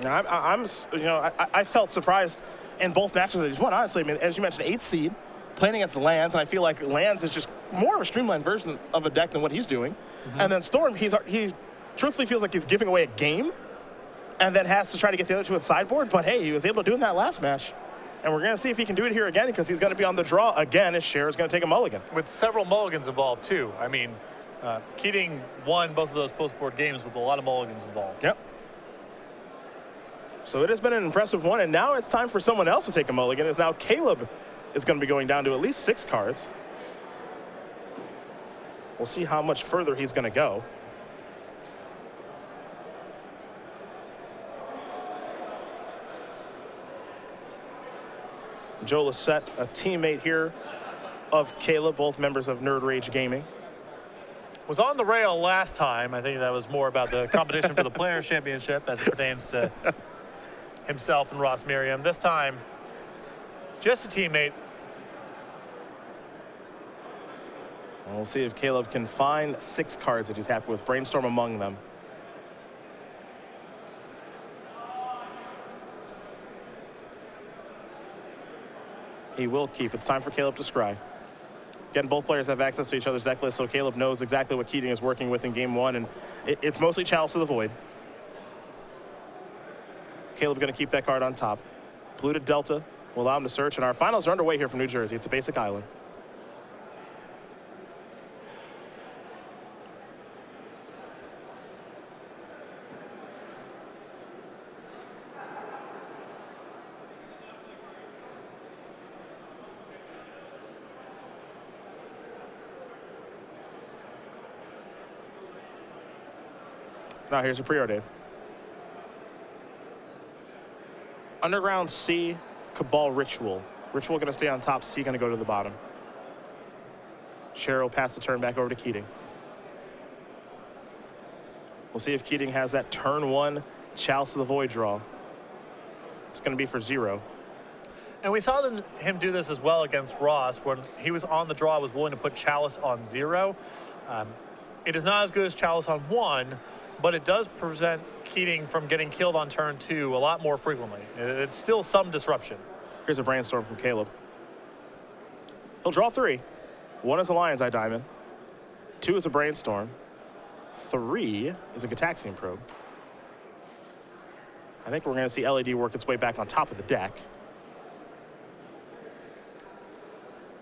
I felt surprised in both matches that he's won. Honestly, I mean, as you mentioned, 8th seed, playing against Lands, and I feel like Lands is just more of a streamlined version of a deck than what he's doing. And then Storm, he truthfully feels like he's giving away a game, and then has to try to get the other two at sideboard. But hey, he was able to do it in that last match. And we're going to see if he can do it here again, because he's going to be on the draw again, as Scherer's going to take a mulligan. With several mulligans involved, too. I mean, Keating won both of those post-board games with a lot of mulligans involved. Yep. So it has been an impressive one, and now it's time for someone else to take a mulligan, as now Caleb is going to be going down to at least 6 cards. We'll see how much further he's going to go. Joe Lissette, a teammate here of Caleb, both members of Nerd Rage Gaming. Was on the rail last time. I think that was more about the competition for the Players' Championship as it pertains to himself and Ross Merriam. This time, just a teammate. And we'll see if Caleb can find 6 cards that he's happy with, Brainstorm among them. He will keep. It's time for Caleb to scry. Again, both players have access to each other's deck list, so Caleb knows exactly what Keating is working with in game 1, and it's mostly Chalice of the Void. Caleb going to keep that card on top. Polluted Delta will allow him to search, and our finals are underway here from New Jersey. It's a basic island. Now here's a preordain. Underground C, Cabal Ritual. Ritual going to stay on top, C going to go to the bottom. Scherer will pass the turn back over to Keating. We'll see if Keating has that turn 1 Chalice of the Void draw. It's going to be for 0. And we saw him do this as well against Ross when he was on the draw, was willing to put Chalice on 0. It is not as good as Chalice on 1, but it does prevent Keating from getting killed on turn 2 a lot more frequently. It's still some disruption. Here's a Brainstorm from Caleb. He'll draw 3. 1 is a Lion's Eye Diamond. 2 is a Brainstorm. 3 is a Gataxian Probe. I think we're going to see LED work its way back on top of the deck.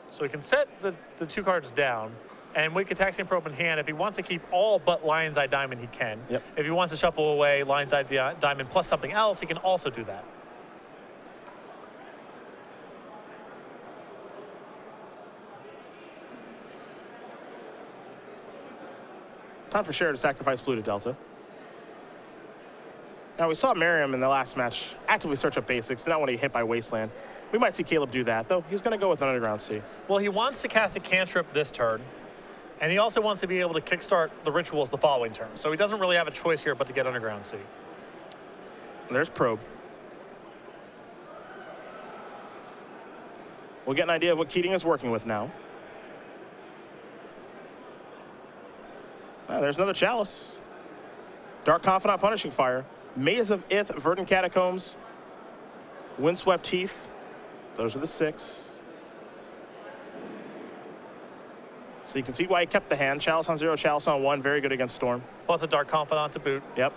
So he can set the 2 cards down. And with Gataxian Probe in hand, if he wants to keep all but Lion's Eye Diamond, he can. Yep. If he wants to shuffle away Lion's Eye Diamond plus something else, he can also do that. Time for Scherer to sacrifice Polluted Delta. Now, we saw Merriam in the last match actively search up basics, did not want to get hit by Wasteland. We might see Caleb do that, though. He's going to go with an Underground C. Well, he wants to cast a cantrip this turn. And he also wants to be able to kickstart the rituals the following turn. So he doesn't really have a choice here but to get Underground C. There's Probe. We'll get an idea of what Keating is working with now. There's another Chalice. Dark Confidant, Punishing Fire. Maze of Ith, Verdant Catacombs. Windswept Heath. Those are the 6. So you can see why he kept the hand. Chalice on 0, Chalice on 1. Very good against Storm. Plus a Dark Confidant to boot. Yep.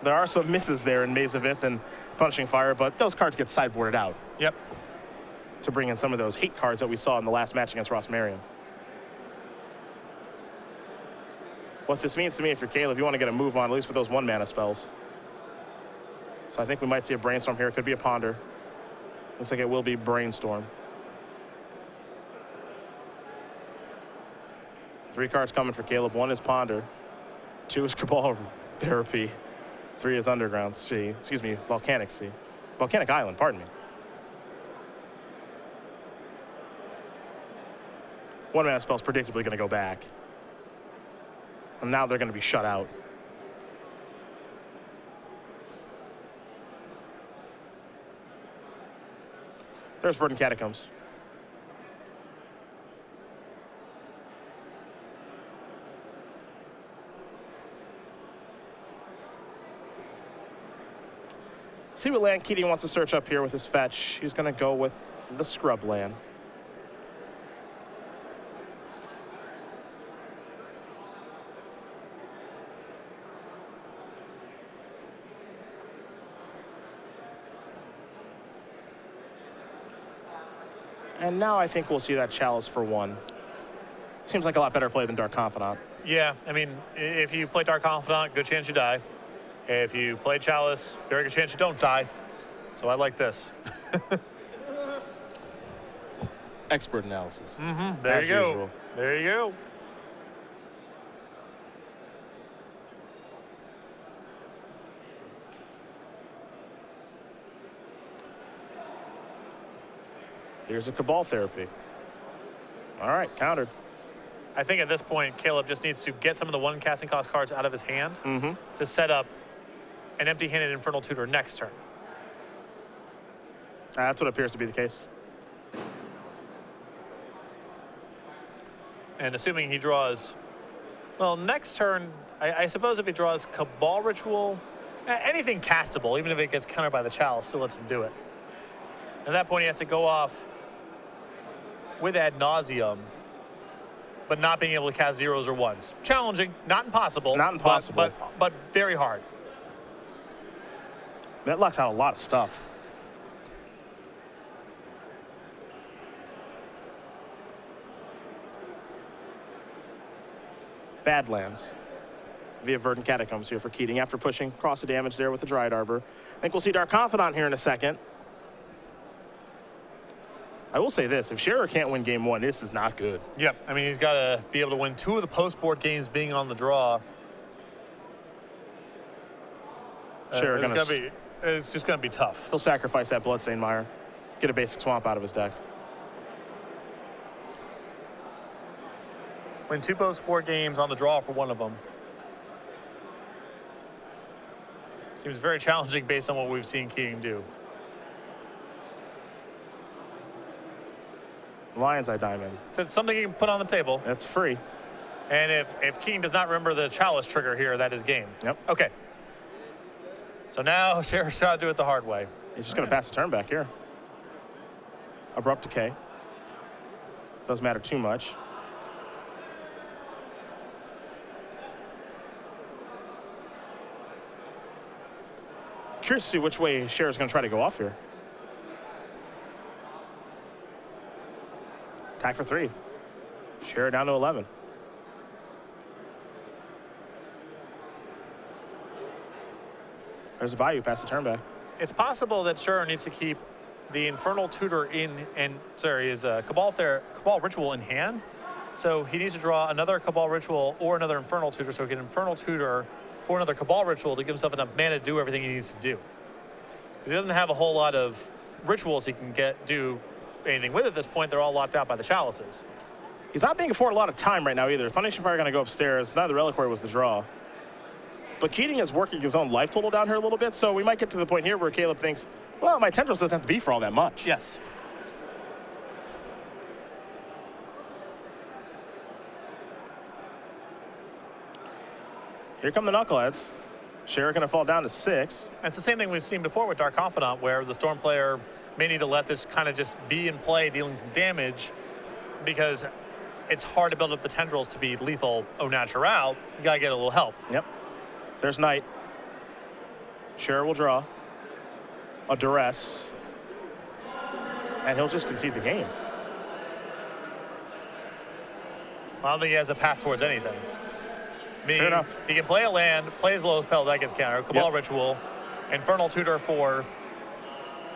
There are some misses there in Maze of Ith and Punishing Fire, but those cards get sideboarded out. Yep. To bring in some of those hate cards that we saw in the last match against Ross Merriam. What this means to me, if you're Caleb, you want to get a move on, at least with those 1-mana spells. So I think we might see a Brainstorm here. It could be a Ponder. Looks like it will be Brainstorm. 3 cards coming for Caleb. 1 is Ponder. 2 is Cabal Therapy. 3 is Underground C. Excuse me, Volcanic C. Volcanic Island, pardon me. 1-mana spell's predictably going to go back. And now they're going to be shut out. There's Verdant Catacombs. See what land Keating wants to search up here with his fetch. He's going to go with the scrub land. And now I think we'll see that Chalice for 1. Seems like a lot better play than Dark Confidant. Yeah, I mean, if you play Dark Confidant, good chance you die. If you play Chalice, very good chance you don't die. So I like this. Expert analysis. There As you go. usual. There you go. Here's a Cabal Therapy. All right, countered. I think at this point, Caleb just needs to get some of the 1 casting cost cards out of his hand to set up an empty-handed Infernal Tutor next turn. That's what appears to be the case. And assuming he draws, well, next turn, I suppose if he draws Cabal Ritual, anything castable, even if it gets countered by the Chalice, still lets him do it. At that point, he has to go off with Ad Nauseam, but not being able to cast 0s or 1s. Challenging, not impossible. Not impossible. But very hard. That locks out a lot of stuff. Badlands via Verdant Catacombs here for Keating after pushing across the damage there with the Dryad Arbor. I think we'll see Dark Confidant here in a second. I will say this, if Scherer can't win game 1, this is not good. Yep, I mean, he's got to be able to win 2 of the post-board games being on the draw. Scherer it's just going to be tough. He'll sacrifice that Bloodstained Mire, get a basic swamp out of his deck. Win 2 post-board games on the draw for 1 of them. Seems very challenging based on what we've seen Keating do. Lion's Eye Diamond. So it's something you can put on the table. That's free. And if Keating does not remember the Chalice trigger here, that is game. Yep. Okay. So now Scherer's got to do it the hard way. He's just going to pass the turn back here. Abrupt Decay. Doesn't matter too much. Curious to see which way Scherer's going to try to go off here. Attack for 3. Scherer down to 11. There's a Bayou, pass the turn back. It's possible that Scherer needs to keep the Infernal Tutor his Cabal Ritual in hand. So he needs to draw another Cabal Ritual or another Infernal Tutor so he can Infernal Tutor for another Cabal Ritual to give himself enough mana to do everything he needs to do. Because he doesn't have a whole lot of rituals he can do anything with at this point. They're all locked out by the Chalices. He's not being afforded a lot of time right now either. Punishing Fire going to go upstairs. Neither Reliquary was the draw. But Keating is working his own life total down here a little bit, so we might get to the point here where Caleb thinks, well, my Tendrils doesn't have to be for all that much. Yes. Here come the Knuckleheads. Scherer going to fall down to 6. It's the same thing we've seen before with Dark Confidant, where the Storm player may need to let this kind of just be in play, dealing some damage, because it's hard to build up the tendrils to be lethal au natural. You got to get a little help. Yep. There's Knight. Scherer will draw a Duress, and he'll just concede the game. I don't think he has a path towards anything. Fair enough. He can play a land, play his lowest spell, that gets countered. Cabal Ritual, Infernal Tutor for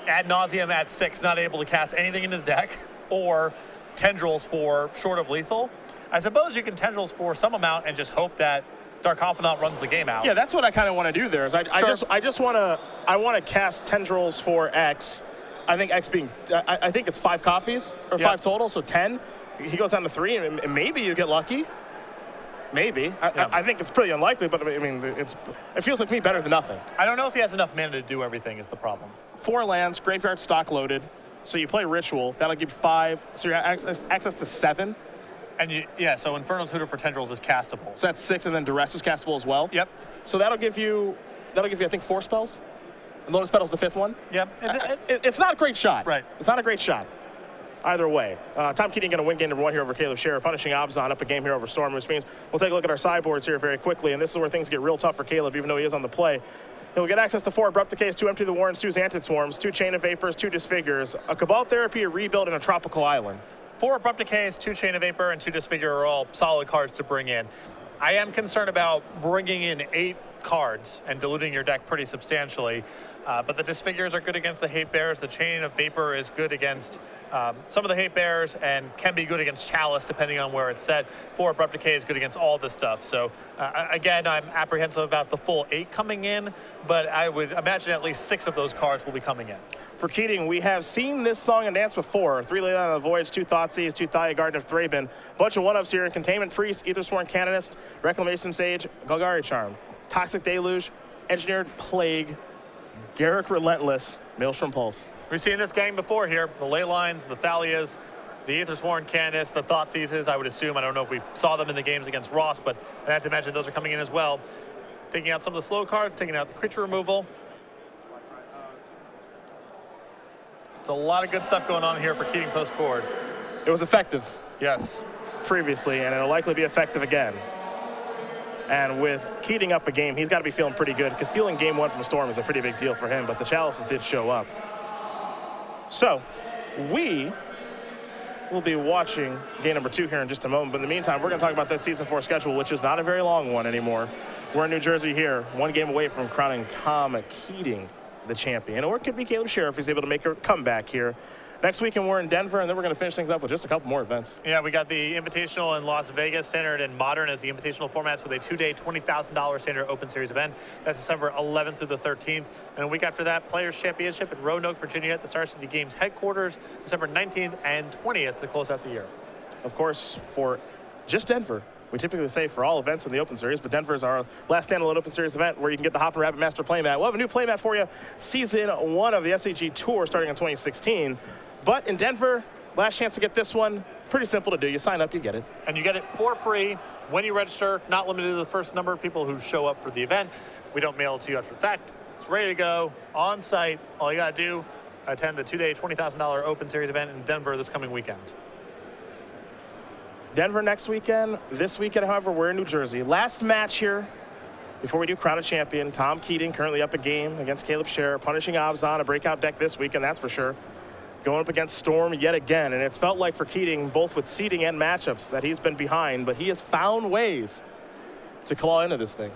Ad Nauseam at 6, not able to cast anything in his deck, or Tendrils for short of lethal. I suppose you can Tendrils for some amount and just hope that Dark Confidant runs the game out. Yeah, that's what I kind of want to do there. Is I just want to cast Tendrils for X. I think X being I think it's 5 copies or 5 total, so 10. He goes down to 3, and maybe you get lucky. Maybe. I think it's pretty unlikely, but I mean, it feels like me better than nothing. I don't know if he has enough mana to do everything is the problem. 4 lands, graveyard stock loaded. So you play Ritual, that'll give you 5. So you have access to 7. And so Infernal Tutor for Tendrils is castable. So that's 6, and then Duress is castable as well. Yep. So that'll give you I think 4 spells. Lotus Petal's the 5th one? Yep. It's not a great shot. Right. It's not a great shot. Either way. Tom Keating going to win game number 1 here over Caleb Scherer, punishing Obzon up a game here over Storm, which means we'll take a look at our sideboards here very quickly, and this is where things get real tough for Caleb, even though he is on the play. He'll get access to 4 Abrupt Decays, 2 Empty the Warrens, 2 Xantid Swarms, 2 Chain of Vapors, 2 Disfigures, a Cabal Therapy, a Rebuild, and a Tropical Island. 4 Abrupt Decays, 2 Chain of Vapor, and 2 Disfigure are all solid cards to bring in. I am concerned about bringing in 8 cards and diluting your deck pretty substantially. But the Disfigures are good against the Hate Bears. The Chain of Vapor is good against some of the Hate Bears and can be good against Chalice depending on where it's set. 4 Abrupt Decay is good against all this stuff. So again, I'm apprehensive about the full 8 coming in, but I would imagine at least 6 of those cards will be coming in. For Keating, we have seen this song and dance before. 3 Lay Down on the Voyage, 2 Thoughtseize, 2 Thalia Garden of Thraben. Bunch of one-ups here in Containment Priest, Aethersworn Canonist, Reclamation Sage, Golgari Charm, Toxic Deluge, Engineered Plague, Garruk Relentless, Maelstrom Pulse. We've seen this gang before here. The Ley Lines, the Thalias, the Aethersworn Canonist, the Thoughtseizes, I would assume. I don't know if we saw them in the games against Ross, but I have to imagine those are coming in as well. Taking out some of the slow cards, taking out the creature removal. It's a lot of good stuff going on here for Keating post board. It was effective. Yes. Previously, and it'll likely be effective again. And with Keating up a game, he's got to be feeling pretty good, because stealing game 1 from Storm is a pretty big deal for him, but the Chalices did show up. So, we will be watching game number 2 here in just a moment, but in the meantime, we're going to talk about that Season 4 schedule, which is not a very long one anymore. We're in New Jersey here, 1 game away from crowning Tom Keating the champion, or it could be Caleb Scherer if he's able to make a comeback here. Next weekend, we're in Denver, and then we're going to finish things up with just a couple more events. Yeah, we got the Invitational in Las Vegas, centered in Modern as the Invitational formats with a 2-day, $20,000 standard Open Series event. That's December 11th through the 13th. And a week after that, Players Championship in Roanoke, Virginia at the Star City Games headquarters, December 19th and 20th to close out the year. Of course, for just Denver, we typically say for all events in the Open Series, but Denver is our last standalone Open Series event where you can get the Hop and Rabbit Master playmat. We'll have a new playmat for you, Season 1 of the SCG Tour starting in 2016. But in Denver, last chance to get this one. Pretty simple to do. You sign up, you get it. And you get it for free when you register, not limited to the first number of people who show up for the event. We don't mail it to you after the fact. It's ready to go, on site. All you got to do, attend the 2-day, $20,000 Open Series event in Denver this coming weekend. Denver next weekend. This weekend, however, we're in New Jersey. Last match here before we do crown a champion. Tom Keating currently up a game against Caleb Scherer, punishing Obzon, a breakout deck this weekend, that's for sure. Going up against Storm yet again, and it's felt like for Keating, both with seeding and matchups, that he's been behind, but he has found ways to claw into this thing.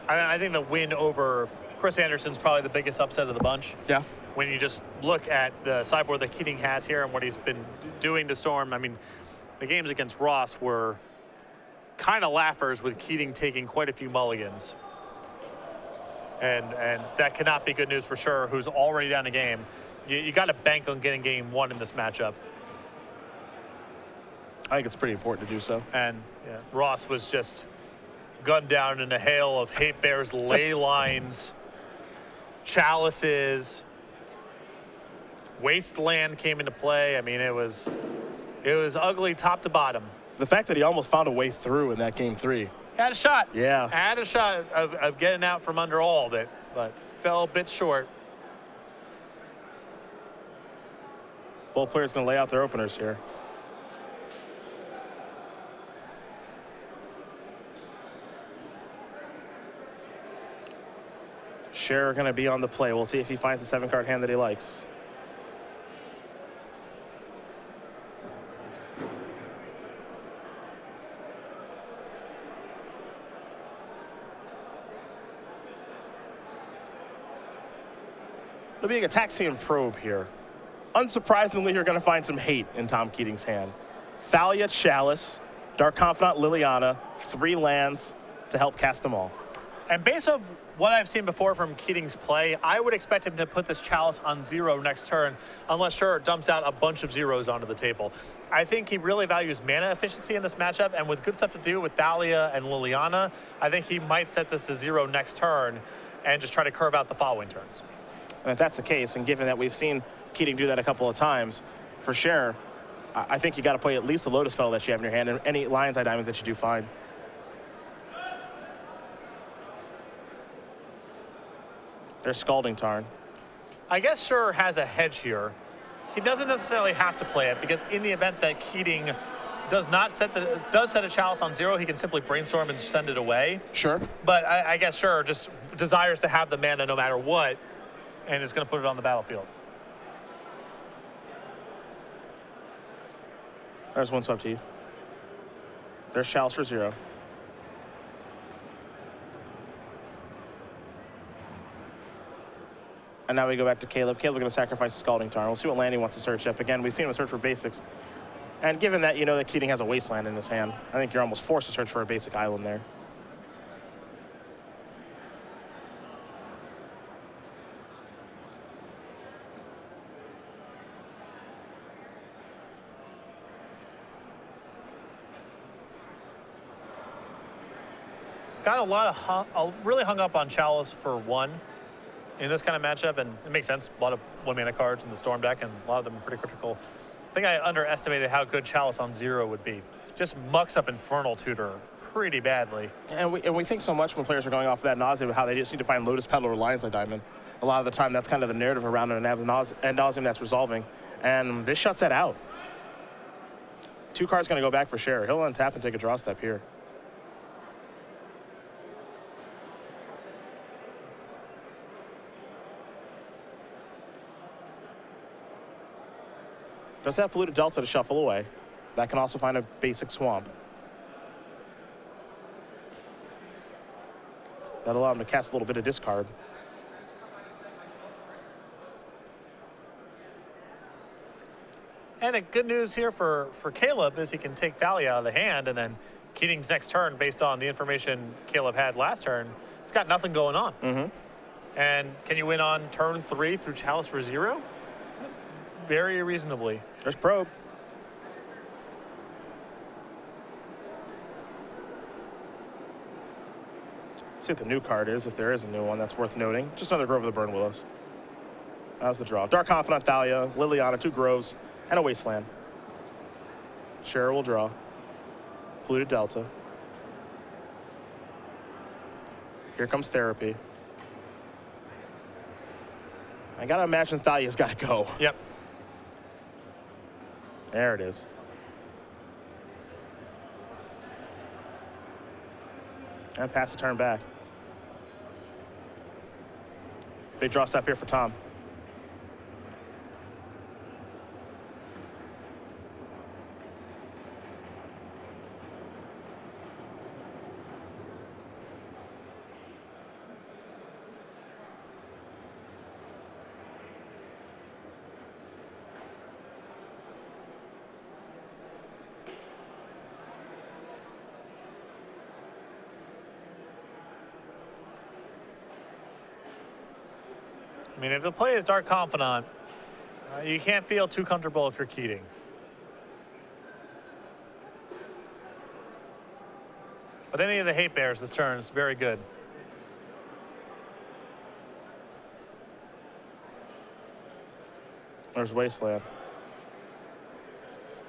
I think the win over Chris Anderson's probably the biggest upset of the bunch. Yeah. When you just look at the sideboard that Keating has here and what he's been doing to Storm, I mean, the games against Ross were kind of laughers, with Keating taking quite a few mulligans. And that cannot be good news for Scherer, who's already down a game. You got to bank on getting game 1 in this matchup. I think it's pretty important to do so. And yeah, Ross was just gunned down in a hail of Hate Bears, Ley Lines, Chalices. Wasteland came into play. I mean, it was ugly top to bottom. The fact that he almost found a way through in that game 3. Had a shot. Yeah. Had a shot of getting out from under all of it, but fell a bit short. Both players going to lay out their openers here. Scherer going to be on the play. We'll see if he finds a 7-card hand that he likes. There'll be a Taxian Probe here. Unsurprisingly, you're going to find some hate in Tom Keating's hand. Thalia, Chalice, Dark Confidant, Liliana, 3 lands to help cast them all. And based on what I've seen before from Keating's play, I would expect him to put this Chalice on 0 next turn, unless Scherer dumps out a bunch of 0s onto the table. I think he really values mana efficiency in this matchup, and with good stuff to do with Thalia and Liliana, I think he might set this to 0 next turn and just try to curve out the following turns. And if that's the case, and given that we've seen Keating do that a couple of times, for Scherer, I think you got to play at least the Lotus Petal that you have in your hand, and any Lion's Eye Diamonds that you do find. There's Scalding Tarn. I guess Scherer has a hedge here. He doesn't necessarily have to play it because in the event that Keating does set a chalice on 0, he can simply brainstorm and send it away. Sure. But I guess Scherer just desires to have the mana no matter what, and is going to put it on the battlefield. There's Windswept Heath. There's chalice for 0. And now we go back to Caleb. Caleb going to sacrifice the Scalding Tarn. We'll see what land he wants to search up. Again, we've seen him search for basics. And given that you know that Keating has a Wasteland in his hand, I think you're almost forced to search for a basic island there. Got a lot of really hung up on Chalice for 1 in this kind of matchup, and it makes sense. A lot of 1-mana cards in the Storm deck, and a lot of them are pretty critical. I think I underestimated how good Chalice on 0 would be. Just mucks up Infernal Tutor pretty badly. And we think so much when players are going off of that nauseam of how they just need to find Lotus Petal or Lion's Eye Diamond. A lot of the time, that's kind of the narrative around it, and ad nauseam that's resolving. And this shuts that out. 2 cards going to go back for Scherer. He'll untap and take a draw step here. Does have Polluted Delta to shuffle away. That can also find a basic swamp. That'll allow him to cast a little bit of discard. And the good news here for Caleb is he can take Thalia out of the hand, and then Keating's next turn, based on the information Caleb had last turn, it's got nothing going on. And can you win on turn 3 through Chalice for 0? Very reasonably. There's Probe. See what the new card is, if there is a new one that's worth noting. Just another Grove of the Burn Willows. That was the draw. Dark Confidant, Thalia, Liliana, 2 Groves, and a Wasteland. Scherer will draw. Polluted Delta. Here comes Therapy. I gotta imagine Thalia's gotta go. Yep. There it is. And pass the turn back. Big draw step here for Tom. I mean, if the play is Dark Confidant, you can't feel too comfortable if you're Keating. But any of the hate bears this turn is very good. There's Wasteland.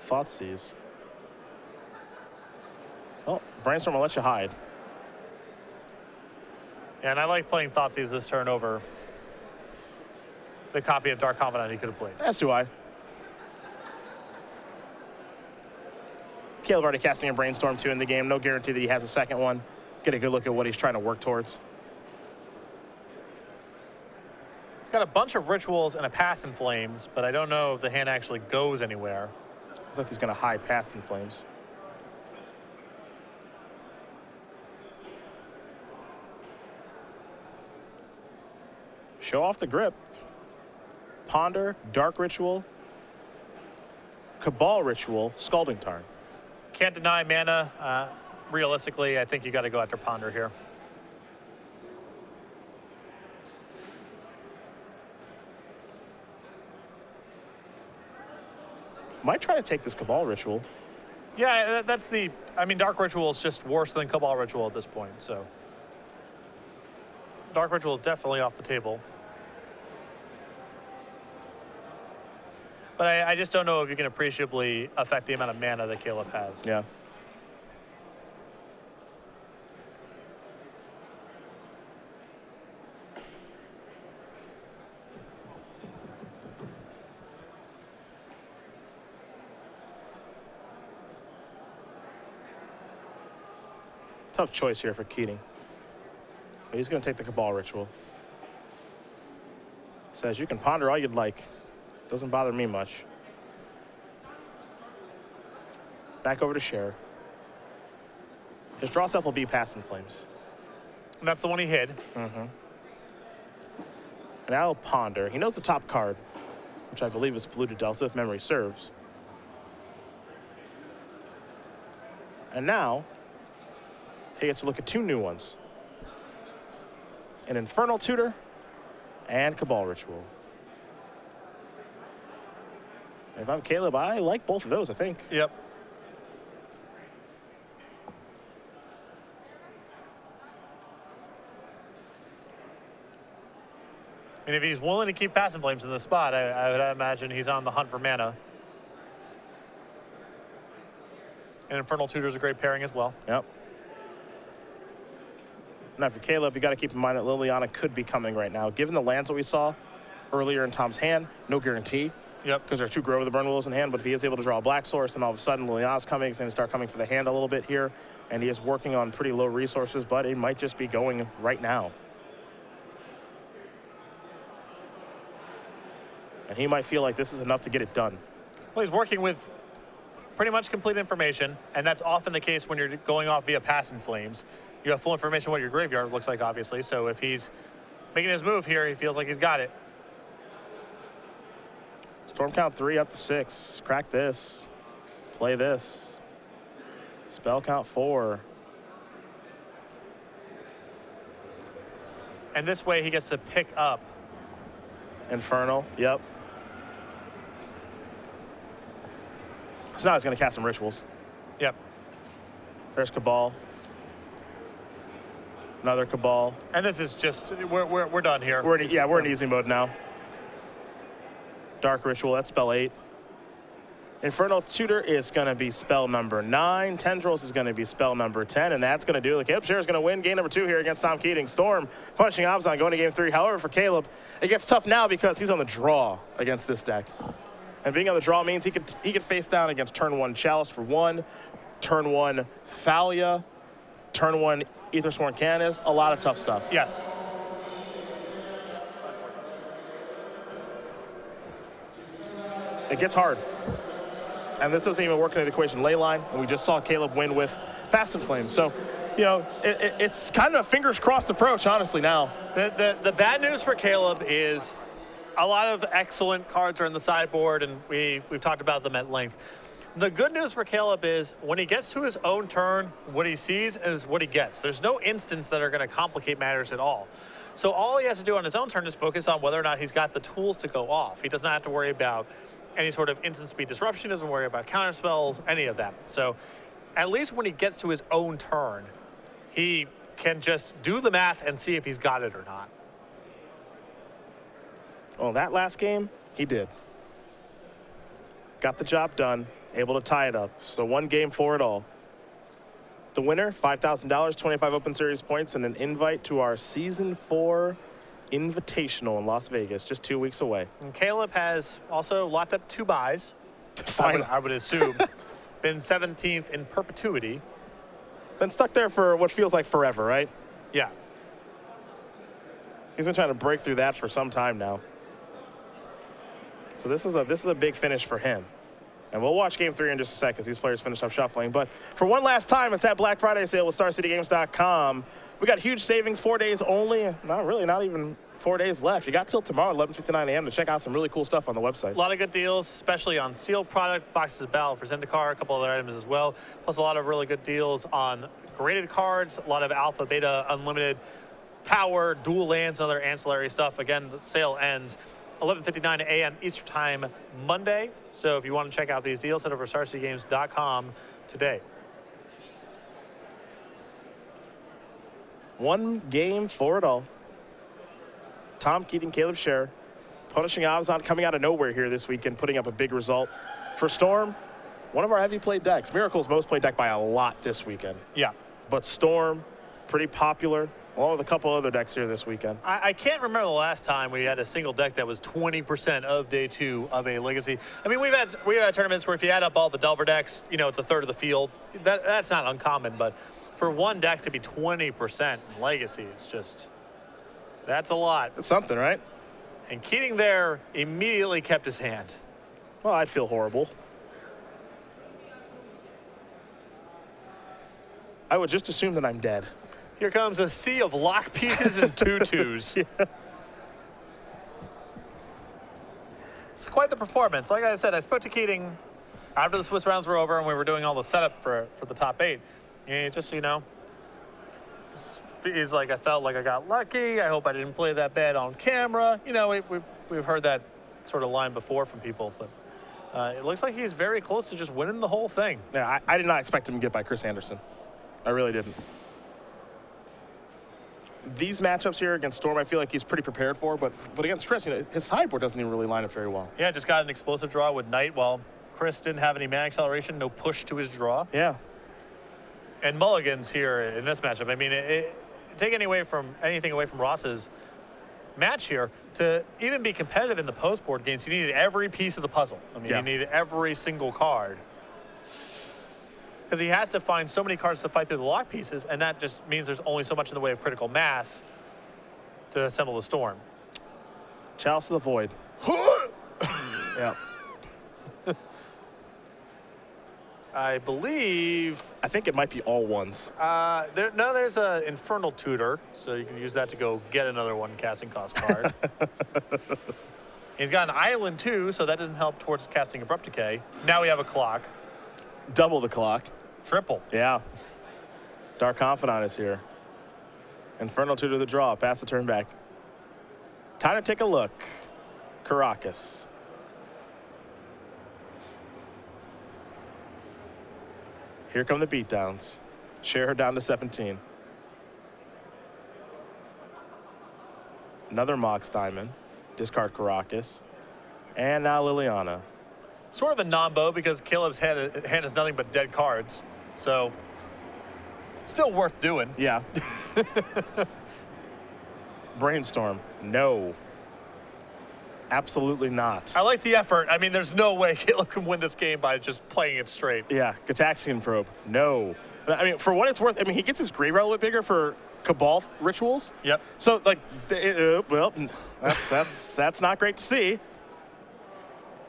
Thoughtseize. Oh, Brainstorm will let you hide. Yeah, and I like playing Thoughtseize this turn over the copy of Dark Confidant he could have played. As do I. Caleb already casting a Brainstorm 2 in the game. No guarantee that he has a second one. Get a good look at what he's trying to work towards. It's got a bunch of rituals and a Pass in Flames, but I don't know if the hand actually goes anywhere. Looks like he's going to hide Pass in Flames. Show off the grip. Ponder, Dark Ritual, Cabal Ritual, Scalding Tarn. Can't deny mana. Realistically, I think you got to go after Ponder here. Might try to take this Cabal Ritual. Yeah, that's the... I mean, Dark Ritual is just worse than Cabal Ritual at this point, so... Dark Ritual is definitely off the table. But I just don't know if you can appreciably affect the amount of mana that Caleb has. Yeah. Tough choice here for Keating. But he's going to take the Cabal Ritual. Says you can ponder all you'd like. Doesn't bother me much. Back over to Scherer. His draw step will be Past in Flames. And that's the one he hid. Mm-hmm. And now he'll ponder. He knows the top card, which I believe is Polluted Delta, if memory serves. And now, he gets to look at 2 new ones. An Infernal Tutor and Cabal Ritual. If I'm Caleb, I like both of those, I think. Yep. And if he's willing to keep Past in Flames in this spot, I would imagine he's on the hunt for mana. And Infernal Tutor is a great pairing as well. Yep. Now for Caleb, you got to keep in mind that Liliana could be coming right now. Given the lands that we saw earlier in Tom's hand, no guarantee. Yep. Because there are 2 Grove of the Burn Willows in hand, but if he is able to draw a Black Source, then all of a sudden Liliana's coming, he's going to start coming for the hand a little bit here, and he is working on pretty low resources, but it might just be going right now. And he might feel like this is enough to get it done. Well, he's working with pretty much complete information, and that's often the case when you're going off via Past in Flames. You have full information what your graveyard looks like, obviously, so if he's making his move here, he feels like he's got it. Storm count 3 up to 6. Crack this. Play this. Spell count 4. And this way he gets to pick up. Infernal, yep. So now he's going to cast some rituals. Yep. There's Cabal. Another Cabal. And this is just, we're done here. We're in easy mode now. Dark Ritual, that's spell 8. Infernal Tutor is going to be spell number 9. Tendrils is going to be spell number 10, and that's going to do it. Caleb Scherer is going to win game number 2 here against Tom Keating. Storm punching Abzan going to game 3. However, for Caleb, it gets tough now because he's on the draw against this deck. And being on the draw means he could face down against turn 1 Chalice for 1, turn 1 Thalia, turn 1 Aethersworn Canist, a lot of tough stuff. Yes. It gets hard. And this doesn't even work into the equation Leyline, and we just saw Caleb win with Past in Flames. So, you know, it's kind of a fingers crossed approach, honestly, now. The bad news for Caleb is a lot of excellent cards are in the sideboard, and we've talked about them at length. The good news for Caleb is when he gets to his own turn, what he sees is what he gets. There's no instants that are going to complicate matters at all. So all he has to do on his own turn is focus on whether or not he's got the tools to go off. He does not have to worry about any sort of instant speed disruption, doesn't worry about counter spells, any of that. So at least when he gets to his own turn, he can just do the math and see if he's got it or not. Well, that last game, he did. Got the job done, able to tie it up. So 1 game for it all. The winner, $5,000, 25 Open Series points, and an invite to our Season 4 Invitational in Las Vegas, just 2 weeks away. And Caleb has also locked up 2 buys. Fine. I would assume. Been 17th in perpetuity. Been stuck there for what feels like forever, right? Yeah. He's been trying to break through that for some time now. So this is a big finish for him. And we'll watch game 3 in just a sec as these players finish up shuffling. But for one last time, it's that Black Friday sale with StarCityGames.com. We got huge savings, 4 days only. Not even 4 days left. You got till tomorrow, 11:59 a.m. to check out some really cool stuff on the website. A lot of good deals, especially on sealed product, boxes of Battle for Zendikar, a couple other items as well. Plus a lot of really good deals on graded cards, a lot of alpha, beta, unlimited power, dual lands, and other ancillary stuff. Again, the sale ends 11:59 a.m. Eastern Time Monday. So if you want to check out these deals, head over to StarCityGames.com today. 1 game for it all. Tom Keating, Caleb Scherer, punishing Abzan, coming out of nowhere here this weekend, putting up a big result. For Storm, one of our heavy played decks. Miracle's most played deck by a lot this weekend. Yeah. But Storm, pretty popular, along with a couple other decks here this weekend. I can't remember the last time we had a single deck that was 20% of day 2 of a Legacy. I mean, we've had tournaments where if you add up all the Delver decks, you know, it's a third of the field. That's not uncommon, but for one deck to be 20% in Legacy is just, that's a lot. That's something, right? And Keating there immediately kept his hand. Well, I'd feel horrible. I would just assume that I'm dead. Here comes a sea of lock pieces and 2-2s. Yeah. It's quite the performance. Like I said, I spoke to Keating after the Swiss rounds were over and we were doing all the setup for the top 8. And just, you know, he's like, I felt like I got lucky. I hope I didn't play that bad on camera. You know, we've heard that sort of line before from people, but it looks like he's very close to just winning the whole thing. Yeah, I did not expect him to get by Chris Anderson. I really didn't. These matchups here against Storm, I feel like he's pretty prepared for, but against Chris, you know, his sideboard doesn't even really line up very well. Yeah, just got an explosive draw with Knight while Chris didn't have any mana acceleration, no push to his draw. Yeah. And mulligans here in this matchup. I mean, take anything away from Ross's match here, to even be competitive in the post-board games, you needed every piece of the puzzle. I mean, you needed every single card. Because he has to find so many cards to fight through the lock pieces, and that just means there's only so much in the way of critical mass to assemble the Storm. Chalice of the Void. Yeah. I believe... I think it might be all ones. There's an Infernal Tutor, so you can use that to go get another one casting cost card. He's got an Island too, so that doesn't help towards casting Abrupt Decay. Now we have a clock. Double the clock. Triple. Yeah. Dark Confidant is here. Infernal Tutor the draw. Pass the turn back. Time to take a look. Caracas. Here come the beatdowns. Scherer down to 17. Another Mox Diamond. Discard Caracas. And now Liliana. Sort of a non-bow because Caleb's hand is nothing but dead cards. So, still worth doing. Yeah. Brainstorm. No. Absolutely not. I like the effort. I mean, there's no way Caleb can win this game by just playing it straight. Yeah. Gataxian Probe. No. I mean, for what it's worth, I mean, he gets his grave a little bit bigger for Cabal rituals. Yep. So, like, well, that's not great to see.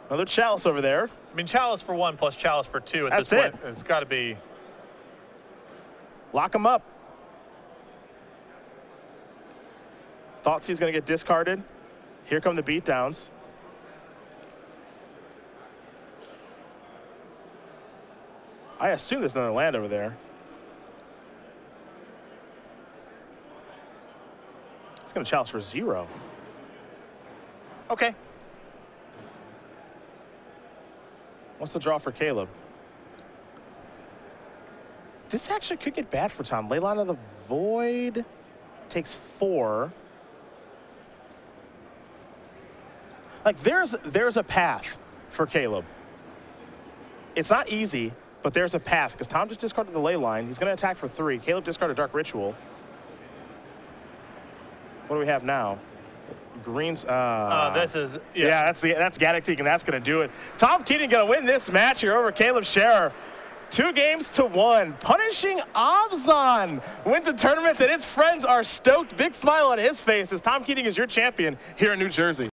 Another Chalice over there. I mean, Chalice for 1 plus Chalice for 2 at That's this point. It's got to be. Lock him up. Thoughts he's going to get discarded. Here come the beatdowns. I assume there's another land over there. He's going to Chalice for 0. Okay. What's the draw for Caleb? This actually could get bad for Tom. Leyline of the Void takes 4. Like, there's a path for Caleb. It's not easy, but there's a path, because Tom just discarded the Leyline. He's going to attack for 3. Caleb discarded Dark Ritual. What do we have now? Greens. This is that's Keating, and that's going to do it. Tom Keating going to win this match here over Caleb Scherer. 2-1, punishing Abzan. Wins the tournament, and his friends are stoked. Big smile on his face as Tom Keating is your champion here in New Jersey.